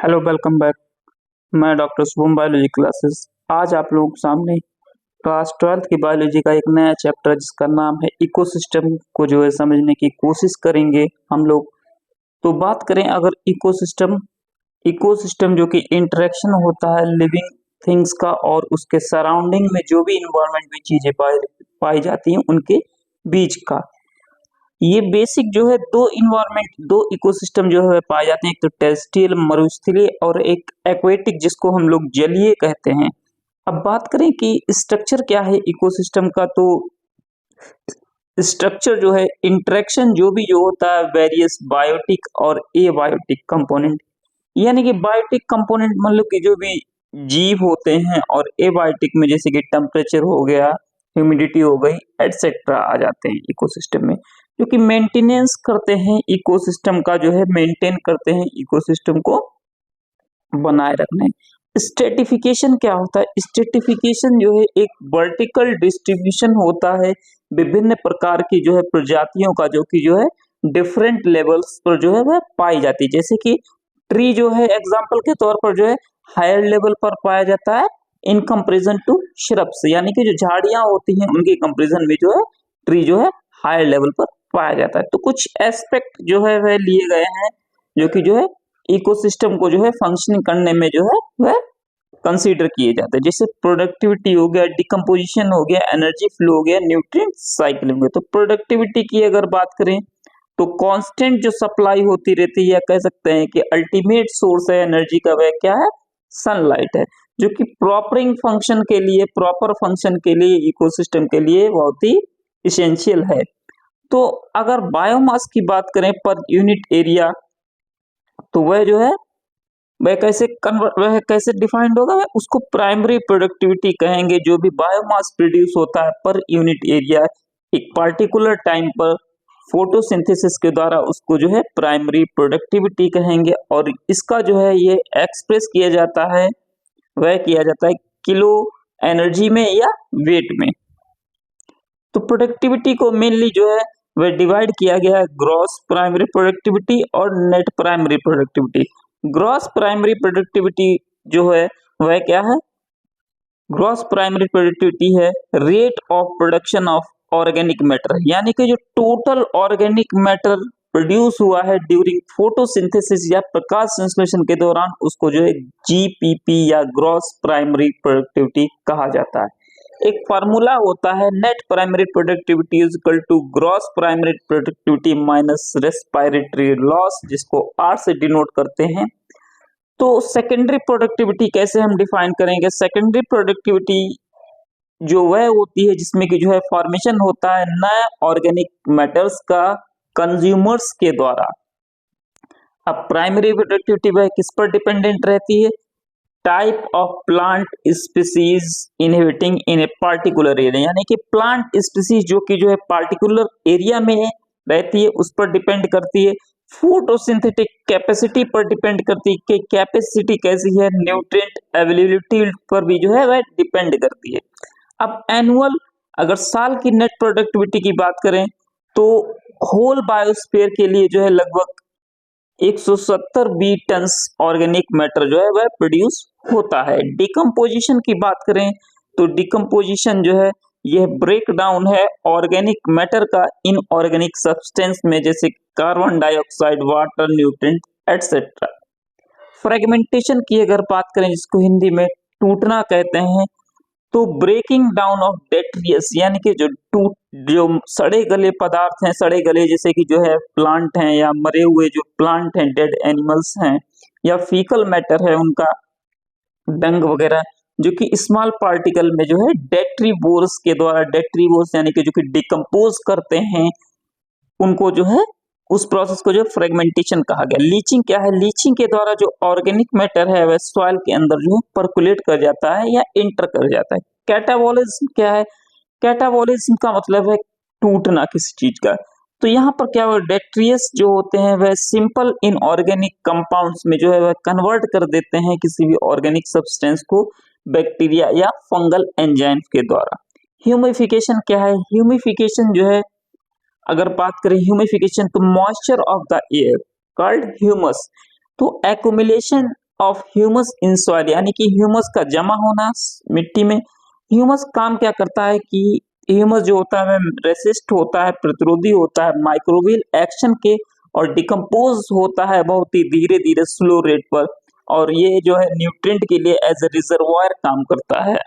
Hello welcome back. मैं doctor Shubham biology classes. आज आप लोगों के सामने क्लास 12th की बायोलॉजी का एक नया चैप्टर जिसका नाम है इकोसिस्टम को जो है समझने की कोशिश करेंगे हम लोग। तो बात करें अगर इकोसिस्टम इकोसिस्टम जो कि इंटरेक्शन होता है लिविंग थिंग्स का और उसके सराउंडिंग में जो भी इन्वायरमेंट में चीजें पाई जाती हैं उनके बीच का। ये बेसिक जो है दो इकोसिस्टम जो है पाए जाते हैं, एक तो टेरेस्ट्रियल मरुस्थलीय और एक एक्वेटिक जिसको हम लोग जलीय कहते हैं। अब बात करें कि स्ट्रक्चर क्या है इकोसिस्टम का, तो स्ट्रक्चर जो है इंटरेक्शन जो होता है वेरियस बायोटिक और एबायोटिक कंपोनेंट, यानी कि बायोटिक कंपोनेंट मतलब कि जो भी जीव होते हैं और एबायोटिक में जैसे कि टेम्परेचर हो गया, ह्यूमिडिटी हो गई, एटसेट्रा आ जाते हैं इकोसिस्टम में, जो कि मेंटेनेंस करते हैं इकोसिस्टम का, जो है मेंटेन करते हैं इकोसिस्टम को बनाए रखने। स्ट्रेटिफिकेशन क्या होता है? स्ट्रेटिफिकेशन जो है एक वर्टिकल डिस्ट्रीब्यूशन होता है विभिन्न प्रकार की जो है प्रजातियों का, जो कि जो है डिफरेंट लेवल्स पर जो है वह पाई जाती है। जैसे कि ट्री जो है एग्जांपल के तौर पर जो है हायर लेवल पर पाया जाता है इन कंपैरिजन टू श्रब्स, यानी कि जो झाड़ियां होती हैं उनके कंपैरिजन में जो है ट्री जो है हायर लेवल पर पाया जाता है। तो कुछ एस्पेक्ट जो है वह लिए गए हैं जो कि जो है इकोसिस्टम को जो है फंक्शनिंग करने में जो है वह कंसीडर किए जाते हैं। जैसे प्रोडक्टिविटी हो गया, डिकम्पोजिशन हो गया, एनर्जी फ्लो हो गया, न्यूट्रिएंट साइकिलिंग हो गया। तो प्रोडक्टिविटी की अगर बात करें तो कांस्टेंट जो सप्लाई होती रहती है, या कह सकते हैं कि अल्टीमेट सोर्स है एनर्जी का, वह क्या है? सनलाइट है, जो कि प्रॉपर फंक्शन के लिए इकोसिस्टम के लिए बहुत ही इसेंशियल है। तो अगर बायोमास की बात करें पर यूनिट एरिया, तो वह जो है वह कैसे डिफाइंड होगा? वह उसको प्राइमरी प्रोडक्टिविटी कहेंगे। जो भी बायोमास प्रोड्यूस होता है पर यूनिट एरिया एक पार्टिकुलर टाइम पर फोटोसिंथेसिस के द्वारा, उसको जो है प्राइमरी प्रोडक्टिविटी कहेंगे। और इसका जो है ये एक्सप्रेस किया जाता है किलो एनर्जी में या वेट में। तो प्रोडक्टिविटी को मेनली जो है वह डिवाइड किया गया है ग्रॉस प्राइमरी प्रोडक्टिविटी और net primary productivity. Gross primary productivity जो है वह क्या है? ग्रॉस प्राइमरी प्रोडक्टिविटी है rate of production of organic matter, यानी कि जो टोटल ऑर्गेनिक मैटर प्रोड्यूस हुआ है ड्यूरिंग फोटोसिंथेसिस या प्रकाश संश्लेषण के दौरान, उसको जो है जीपीपी या ग्रॉस प्राइमरी प्रोडक्टिविटी कहा जाता है। एक फार्मूला होता है net primary productivity is equal to gross primary productivity minus respiratory loss, जिसको आर से डिनोट करते हैं। तो सेकेंडरी प्रोडक्टिविटी कैसे हम डिफाइन करेंगे? सेकेंडरी प्रोडक्टिविटी जो वह होती है जिसमें कि जो है फॉर्मेशन होता है नए ऑर्गेनिक मैटर्स का कंज्यूमर्स के द्वारा। अब प्राइमरी प्रोडक्टिविटी वह किस पर डिपेंडेंट रहती है? Type of plant species inhabiting in a particular area, यानी कि प्लांट स्पीसीज जो कि जो है पार्टिकुलर एरिया में रहती है उस पर डिपेंड करती है। फोटोसिंथेटिक कैपेसिटी पर डिपेंड करती है कि कैपेसिटी कैसी है। न्यूट्रिएंट अवेलेबिलिटी पर भी जो है वह डिपेंड करती है। अब एनुअल अगर साल की नेट प्रोडक्टिविटी की बात करें तो होल बायोस्फीयर के लिए जो है लगभग 170 बी टन्स ऑर्गेनिक मैटर जो है वह प्रोड्यूस होता है। डिकम्पोजिशन की बात करें तो डिकम्पोजिशन जो है यह ब्रेक डाउन है ऑर्गेनिक मैटर का इनऑर्गेनिक सब्सटेंस में, जैसे carbon dioxide, water, nutrient etcetera. Fragmentation की अगर बात करें जिसको हिंदी में टूटना कहते हैं, तो ब्रेकिंग डाउन ऑफ डेट्रियस, यानी कि जो सड़े गले पदार्थ हैं, सड़े गले जैसे कि जो है प्लांट हैं या मरे हुए जो प्लांट हैं, डेड एनिमल्स हैं, या फीकल मैटर है उनका डंग वगैरह, जो कि स्मॉल पार्टिकल में जो है डेट्रीवोर्स के द्वारा, डेट्रीवोर्स यानी कि जो कि डिकम्पोज करते हैं, उनको जो है उस प्रोसेस को जो फ्रेगमेंटेशन कहा गया। लीचिंग क्या है? लीचिंग के द्वारा जो ऑर्गेनिक मैटर है वह सॉइल के अंदर जो है परकुलेट कर जाता है या इंटर कर जाता है। कैटाबॉलिज्म क्या है? कैटाबॉलिज्म का मतलब है टूटना किसी चीज का। तो यहाँ पर क्या हुआ, डेट्रियस जो होते हैं वह सिंपल इनऑर्गेनिक कंपाउंड्स में जो है वह कन्वर्ट कर देते हैं किसी भी ऑर्गेनिक सब्सटेंस को बैक्टीरिया या फंगल एंजाइम के द्वारा। ह्यूमिफिकेशन क्या है? ह्यूमिफिकेशन जो है अगर बात करें ह्यूमिफिकेशन तो moisture of the air called humus, तो accumulation of humus in soil, यानी कि ह्यूमस का जमा होना मिट्टी में। ह्यूमस काम क्या करता है कि ह्यूमस जो होता है रेसिस्ट होता है, प्रतिरोधी होता है माइक्रोबियल एक्शन के, और डिकम्पोज होता है बहुत ही धीरे धीरे स्लो रेट पर, और ये जो है न्यूट्रिएंट के लिए एज ए रिजर्वायर काम करता है।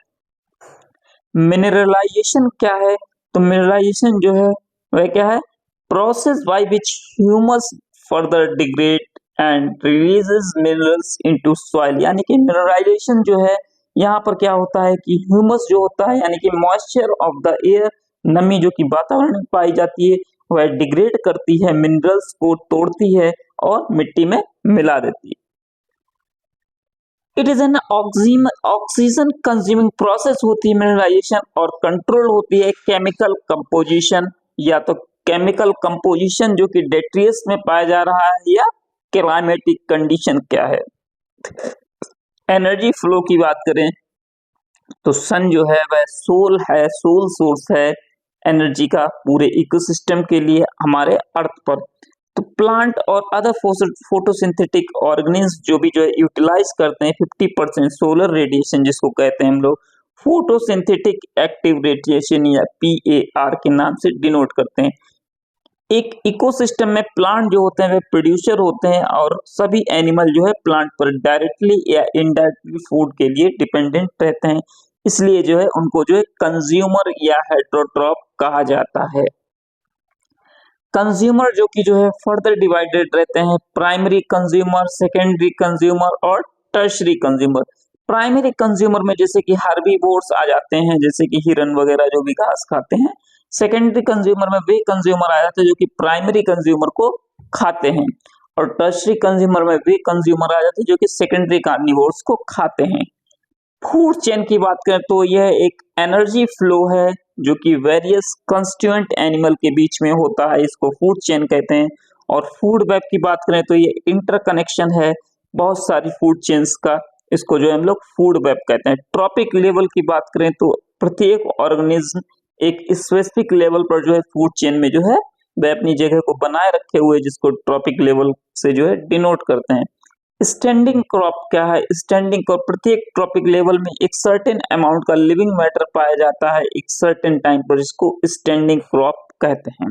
मिनरलाइजेशन क्या है? तो मिनरलाइजेशन जो है वह क्या है? Process by which humus further degrade and releases minerals into soil, यानी कि मिनरलाइजेशन जो है यहाँ पर क्या होता है कि ह्यूमस जो होता है यानी कि मॉइस्चर ऑफ द एयर, नमी जो कि वातावरण में पाई जाती है, वह डिग्रेड करती है, मिनरल्स को तोड़ती है और मिट्टी में मिला देती है। It is an oxygen consuming process होती है मिनरलाइजेशन, और कंट्रोल होती है केमिकल कंपोजिशन, या तो केमिकल कंपोजिशन जो कि डेट्रियस में पाया जा रहा है, या क्लाइमेटिक कंडीशन क्या है। एनर्जी फ्लो की बात करें तो सन जो है वह सोल सोर्स है एनर्जी का पूरे इकोसिस्टम के लिए हमारे अर्थ पर। तो प्लांट और अदर फोटोसिंथेटिक ऑर्गेनिज्म जो है यूटिलाइज करते हैं 50% सोलर रेडिएशन, जिसको कहते हैं हम लोग फोटोसिंथेटिक एक्टिव रेडिएशन या PAR के नाम से डिनोट करते हैं। एक इकोसिस्टम में प्लांट जो होते हैं वे प्रोड्यूसर होते हैं, और सभी एनिमल जो है प्लांट पर डायरेक्टली या इनडायरेक्टली फूड के लिए डिपेंडेंट रहते हैं, इसलिए जो है उनको जो है कंज्यूमर या हेटेरोट्रॉप कहा जाता है। कंज्यूमर जो कि जो है फर्दर डिवाइडेड रहते हैं, प्राइमरी कंज्यूमर, सेकेंडरी कंज्यूमर और टर्शरी कंज्यूमर। प्राइमरी कंज्यूमर में जैसे कि हार्बीवोर्स आ जाते हैं, जैसे कि हिरन वगैरह जो भी घास खाते हैं। सेकेंडरी कंज्यूमर में वे कंज्यूमर आ जाते हैं जो कि प्राइमरी कंज्यूमर को खाते हैं, और टर्शरी कंज्यूमर में वे कंज्यूमर आ जाते हैं जो कि सेकेंडरी कार्निवोर्स को खाते हैं। फूड चेन की बात करें तो यह एक एनर्जी फ्लो है जो कि वेरियस कंस्टिट्यूएंट एनिमल के बीच में होता है, इसको फूड चेन कहते हैं। और फूड वेब की बात करें तो ये इंटरकनेक्शन है बहुत सारी फूड चेन्स का, इसको जो है हम लोग फूड वेब कहते हैं। ट्रॉपिक लेवल की बात करें तो प्रत्येक ऑर्गेनिज्म एक स्पेसिफिक लेवल पर जो है फूड चेन में जो है वह अपनी जगह को बनाए रखे हुए, जिसको ट्रॉपिक लेवल से जो है डिनोट करते हैं। स्टैंडिंग क्रॉप क्या है? स्टैंडिंग क्रॉप प्रत्येक ट्रॉपिक लेवल में एक सर्टेन अमाउंट का लिविंग मैटर पाया जाता है एक सर्टेन टाइम पर, जिसको स्टैंडिंग क्रॉप कहते हैं।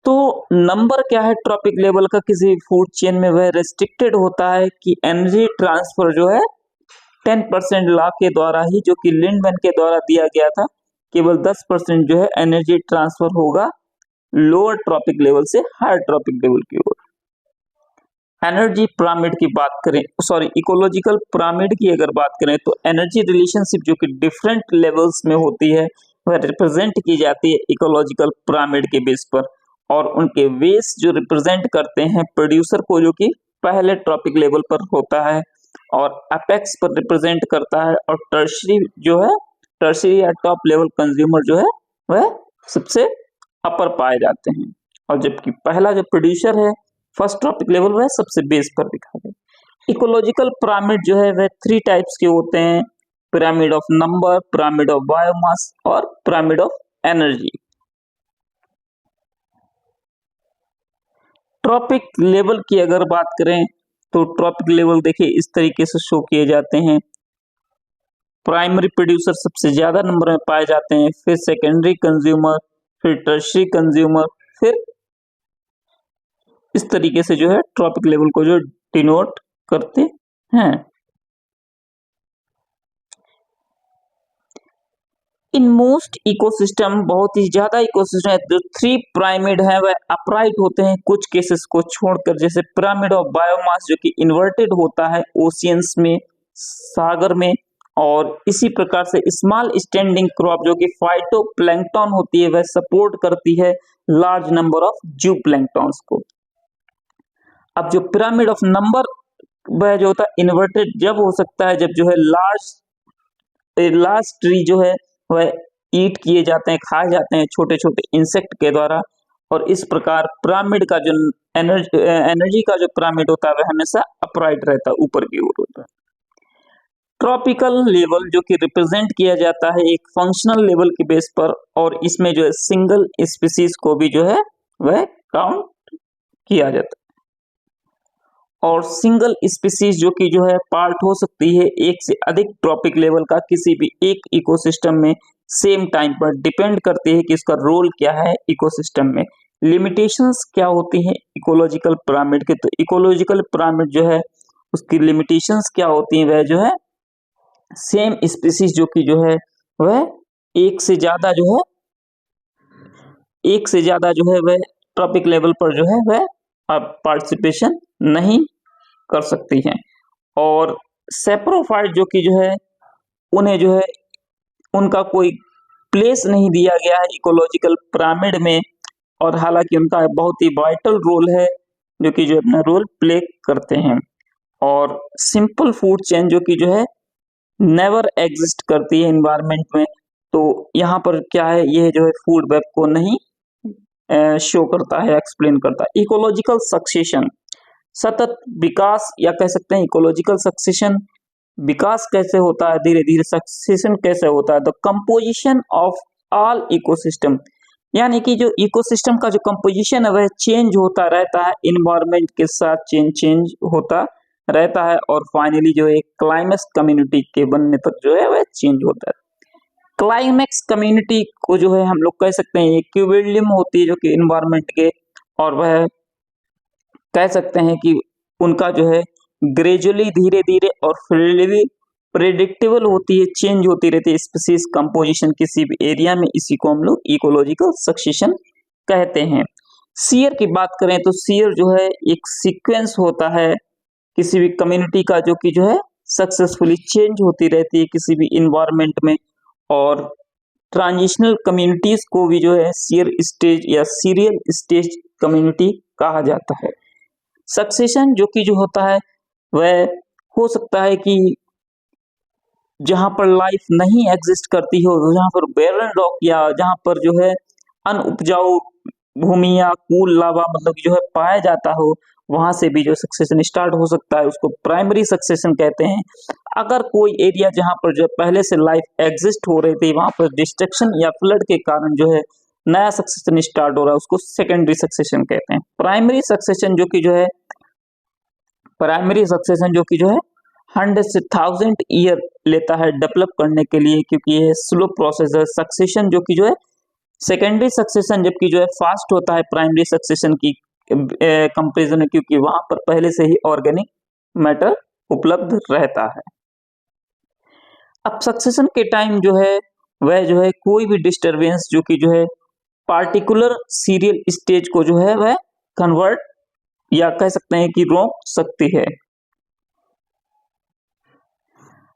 तो नंबर क्या है ट्रॉपिक लेवल का किसी फूड चेन में? वह रेस्ट्रिक्टेड होता है कि एनर्जी ट्रांसफर जो है 10% लॉ के द्वारा ही, जो कि लिंडमैन के द्वारा दिया गया था, केवल 10% जो है एनर्जी ट्रांसफर होगा लोअर ट्रॉपिक लेवल से हायर ट्रॉपिक लेवल की ओर। एनर्जी पिरामिड की बात करें, इकोलॉजिकल पिरामिड की अगर बात करें तो एनर्जी रिलेशनशिप जो कि डिफरेंट लेवल्स में होती है वह रिप्रेजेंट की जाती है इकोलॉजिकल पिरामिड के बेस पर, और उनके वेस जो रिप्रेजेंट करते हैं प्रोड्यूसर को जो कि पहले ट्रॉपिक लेवल पर होता है, और अपेक्स पर रिप्रेजेंट करता है, और टर्शरी या टॉप लेवल कंज्यूमर जो है वह सबसे अपर पाए जाते हैं, और जबकि पहला जो प्रोड्यूसर है फर्स्ट ट्रॉपिक लेवल वह सबसे बेस पर दिखा गया। इकोलॉजिकल पिरामिड जो है वह 3 टाइप्स के होते हैं, pyramid of number, pyramid of biomass और pyramid of energy. Trophic level की अगर बात करें तो ट्रॉपिक लेवल देखिए इस तरीके से शो किए जाते हैं। प्राइमरी प्रोड्यूसर सबसे ज्यादा नंबर में पाए जाते हैं, फिर सेकेंडरी कंज्यूमर, फिर टर्शरी कंज्यूमर, फिर इस तरीके से जो है ट्रॉपिक लेवल को जो डिनोट करते हैं। इन मोस्ट इकोसिस्टम, बहुत ही ज्यादा इकोसिस्टम है, जो 3 पिरामिड है वह अपराइट होते हैं कुछ केसेस को छोड़कर, जैसे पिरामिड ऑफ बायोमास जो कि इन्वर्टेड होता है ओशियंस में, सागर में, और इसी प्रकार से स्मॉल स्टैंडिंग क्रॉप जो कि फाइटोप्लैंक्टन होती है वह सपोर्ट करती है लार्ज नंबर ऑफ जूप्लैंक्टन्स को। अब जो पिरामिड ऑफ नंबर वह जो होता है इन्वर्टेड जब हो सकता है जब जो है लार्ज ट्री जो है वह ईट किए जाते हैं, खाए जाते हैं छोटे छोटे इंसेक्ट के द्वारा, और इस प्रकार पिरामिड का जो एनर्जी का जो पिरामिड होता है वह हमेशा अपराइट रहता है, ऊपर की ओर होता है। ट्रॉपिकल लेवल जो कि रिप्रेजेंट किया जाता है एक फंक्शनल लेवल के बेस पर, और इसमें जो है सिंगल स्पीसीज को भी जो है वह काउंट किया जाता है। और सिंगल स्पीसीज जो कि जो है पार्ट हो सकती है एक से अधिक ट्रॉपिक लेवल का किसी भी एक इकोसिस्टम में सेम टाइम पर, डिपेंड करती है कि इसका रोल क्या है इकोसिस्टम में। लिमिटेशंस क्या होती हैं इकोलॉजिकल पिरामिड के? तो इकोलॉजिकल पिरामिड जो है उसकी लिमिटेशंस क्या होती हैं? वह जो है सेम स्पीसीज जो कि जो है वह एक से ज्यादा जो है वह ट्रॉपिक लेवल पर जो है वह पार्टिसिपेशन नहीं कर सकती हैं। और सेप्रोफाइट जो कि जो है उन्हें जो है उनका कोई प्लेस नहीं दिया गया है इकोलॉजिकल पिरामिड में, और हालांकि उनका बहुत ही वाइटल रोल है जो कि जो अपना रोल प्ले करते हैं। और सिंपल फूड चेन जो कि जो है नेवर एग्जिस्ट करती है एनवायरनमेंट में, तो यहाँ पर क्या है, ये जो है फूड वेब को नहीं शो करता है, एक्सप्लेन करता है। इकोलॉजिकल सक्सेशन, सतत विकास या कह सकते हैं इकोलॉजिकल सक्सेशन, विकास कैसे होता है, धीरे धीरे सक्सेशन कैसे होता है? The composition of all ecosystem, यानी कि जो इकोसिस्टम का जो कंपोजिशन है वह चेंज होता रहता है, इन्वायरमेंट के साथ चेंज होता रहता है, और फाइनली जो है क्लाइमेक्स कम्युनिटी के बनने तक जो है वह चेंज होता है। क्लाइमेक्स कम्युनिटी को जो है हम लोग कह सकते हैं इक्विलिब्रियम होती है जो कि इन्वायरमेंट के, और वह कह सकते हैं कि उनका जो है ग्रेजुअली धीरे धीरे और फ्रीली प्रेडिक्टेबल होती है, चेंज होती रहती है स्पीसीज कंपोजिशन किसी भी एरिया में, इसी को हम लोग इकोलॉजिकल सक्सेशन कहते हैं। सीयर की बात करें तो सीयर जो है एक सीक्वेंस होता है किसी भी कम्युनिटी का जो कि जो है सक्सेसफुली चेंज होती रहती है किसी भी इन्वायरमेंट में, और ट्रांजिशनल कम्युनिटीज को भी जो है सीयर स्टेज या सीरियल स्टेज कम्युनिटी कहा जाता है। सक्सेशन जो कि जो होता है वह हो सकता है कि जहां पर लाइफ नहीं एग्जिस्ट करती हो, जहां पर बैरन रॉक या जहां पर जो है अनउपजाऊ भूमि या कूल लावा मतलब जो है पाया जाता हो, वहां से भी जो सक्सेशन स्टार्ट हो सकता है, उसको प्राइमरी सक्सेशन कहते हैं। अगर कोई एरिया जहां पर जो पहले से लाइफ एग्जिस्ट हो रही थी वहां पर डिस्ट्रक्शन या फ्लड के कारण जो है नया सक्सेशन स्टार्ट हो रहा है, उसको सेकेंडरी सक्सेशन कहते हैं। प्राइमरी सक्सेशन जो कि जो है 100 से 1000 ईयर लेता है डेवलप करने के लिए, क्योंकि ये स्लो प्रोसेस है। सक्सेशन जो कि जो है सेकेंडरी सक्सेशन जबकि जो है फास्ट होता है प्राइमरी सक्सेशन की कंपेरिजन में, क्योंकि वहां पर पहले से ही ऑर्गेनिक मैटर उपलब्ध रहता है। अब सक्सेशन के टाइम जो है वह जो है कोई भी डिस्टरबेंस जो कि जो है पार्टिकुलर सीरियल स्टेज को जो है वह कन्वर्ट या कह सकते हैं कि रोक सकती है।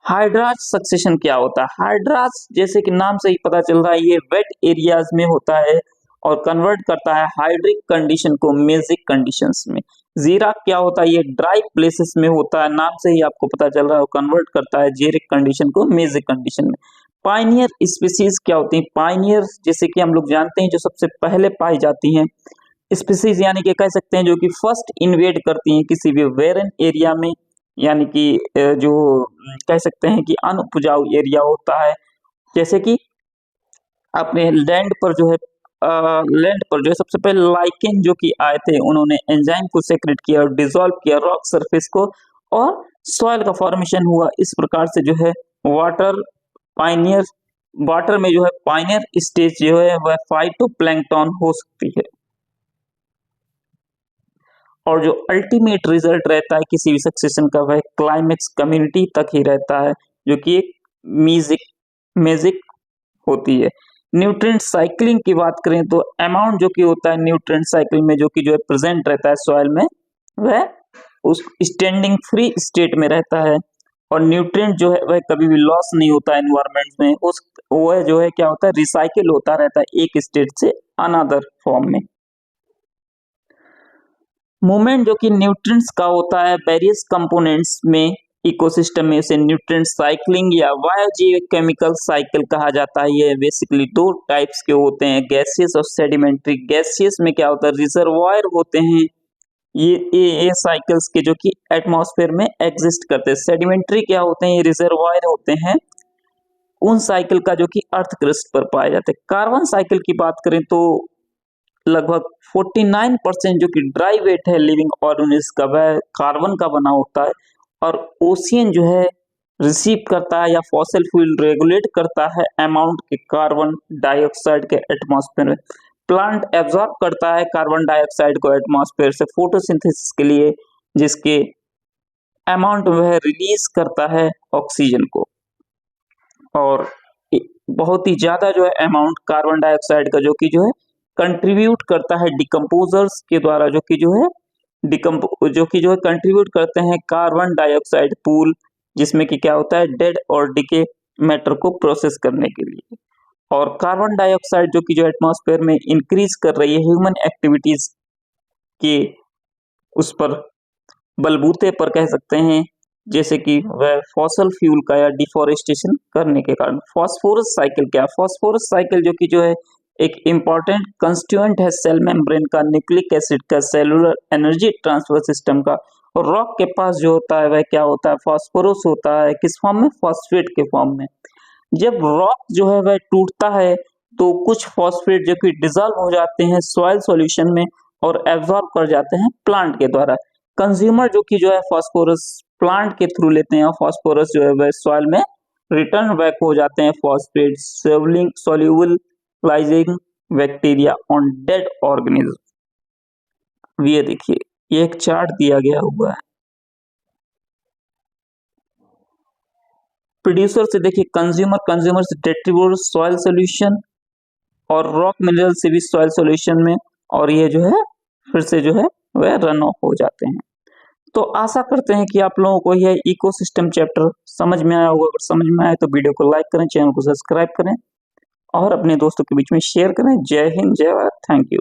हाइड्राज सक्सेशन क्या होता है? हाइड्राज जैसे कि नाम से ही पता चल रहा है ये वेट एरियाज में होता है और कन्वर्ट करता है हाइड्रिक कंडीशन को मेजिक कंडीशंस में। जीरा क्या होता है? ये ड्राई प्लेसेस में होता है, नाम से ही आपको पता चल रहा है, कन्वर्ट करता है जेरिक कंडीशन को मेजिक कंडीशन में। पाइनियर स्पीसीज क्या होती है? पाइनियर जैसे कि हम लोग जानते हैं जो सबसे पहले पाई जाती हैं स्पीसीज, यानी कि कह सकते हैं जो कि फर्स्ट इन्वेड करती हैं किसी भी वेरन एरिया में, यानी कि जो कह सकते हैं कि अनउपजाऊ एरिया होता है, जैसे कि अपने लैंड पर जो है सबसे पहले लाइकेन जो कि आए थे, उन्होंने एंजाइम को सेक्रेट किया और डिसॉल्व किया रॉक सरफेस को, और सॉइल का फॉर्मेशन हुआ। इस प्रकार से जो है वाटर में जो है पाइनियर स्टेज जो है वह फाइटोप्लैंक्टन हो सकती है। और जो अल्टीमेट रिजल्ट रहता है किसी भी सक्सेशन का वह क्लाइमेक्स कम्युनिटी तक ही रहता है, जो कि एक मेजिक होती है। न्यूट्रिएंट साइक्लिंग की बात करें तो अमाउंट जो कि होता है न्यूट्रिएंट साइकिल में जो कि जो है प्रेजेंट रहता है सॉइल में, वह उस स्टैंडिंग फ्री स्टेट में रहता है, और न्यूट्रिएंट जो है वह कभी भी लॉस नहीं होता एनवायरनमेंट में, वह जो है क्या होता है रिसाइकिल होता रहता है एक स्टेट से अनदर फॉर्म में। मूवमेंट जो कि न्यूट्रिएंट्स का होता है वेरियस कंपोनेंट्स में इकोसिस्टम में, उसे न्यूट्रिएंट साइक्लिंग या बायोजीकेमिकल साइकिल कहा जाता है। ये बेसिकली दो टाइप्स के होते हैं, गैसियस और सेडिमेंट्री। गैसियस में क्या होता है रिजर्वायर होते हैं ये साइकिल्स के जो कि एटमॉस्फेयर में एग्जिस्ट करते हैं। सेडिमेंट्री क्या होते हैं? ये रिजर्वायर होते हैं उन साइकिल का जो कि अर्थ क्रस्ट पर पाए जाते हैं। कार्बन साइकिल की बात करें तो लगभग 49% जो कि ड्राई वेट है लिविंग ऑर्गेनिज्म का वह कार्बन का बना होता है, और ओशियन जो है रिसीव करता है या फॉसिल फ्यूल रेगुलेट करता है अमाउंट के कार्बन डाइऑक्साइड के एटमॉस्फेयर में। प्लांट एब्जॉर्ब करता है कार्बन डाइऑक्साइड को एटमॉस्फेयर से फोटोसिंथेसिस के लिए, जिसके अमाउंट वह रिलीज करता है ऑक्सीजन को, और बहुत ही ज्यादा जो है अमाउंट कार्बन डाइऑक्साइड का जो कि जो है कंट्रीब्यूट करता है डिकम्पोजर्स के द्वारा, जो कि जो है कंट्रीब्यूट करते हैं कार्बन डाइऑक्साइड पूल, जिसमें कि क्या होता है डेड और डिके मैटर को प्रोसेस करने के लिए। और कार्बन डाइऑक्साइड जो कि जो एटमॉस्फेयर में इंक्रीज कर रही है ह्यूमन एक्टिविटीज के उस पर बलबूते पर कह सकते हैं, जैसे कि वह फॉसल फ्यूल का या डिफोरेस्टेशन करने के कारण। फॉस्फोरस साइकिल क्या है? फॉस्फोरस साइकिल जो कि जो है एक इम्पॉर्टेंट कंस्टिट्यूएंट है सेल मेम्ब्रेन का, न्यूक्लिक एसिड का, सेलुलर एनर्जी ट्रांसफर सिस्टम का। और रॉक के पास जो होता है वह क्या होता है? फॉस्फोरस होता है। किस फॉर्म में? फॉस्फेट के फॉर्म में। जब रॉक जो है वह टूटता है तो कुछ फॉस्फेट जो कि डिजॉल्व हो जाते हैं सॉइल सॉल्यूशन में और एब्जॉर्ब कर जाते हैं प्लांट के द्वारा। कंज्यूमर जो कि जो है फॉस्फोरस प्लांट के थ्रू लेते हैं, और फॉस्फोरस जो है वह सॉइल में रिटर्न बैक हो जाते हैं phosphate solubilising bacteria on dead organism. ये देखिए, ये एक चार्ट दिया गया हुआ है। प्रोड्यूसर से देखिए कंज्यूमर से डिस्ट्रीब्यूटर सॉइल सॉल्यूशन, और रॉक मिनरल से भी सॉइल सॉल्यूशन में, और ये जो है फिर से जो है वह रन ऑफ हो जाते हैं। तो आशा करते हैं कि आप लोगों को यह इकोसिस्टम चैप्टर समझ में आया होगा। अगर समझ में आए तो वीडियो को लाइक करें, चैनल को सब्सक्राइब करें और अपने दोस्तों के बीच में शेयर करें। जय हिंद, जय भारत, थैंक यू।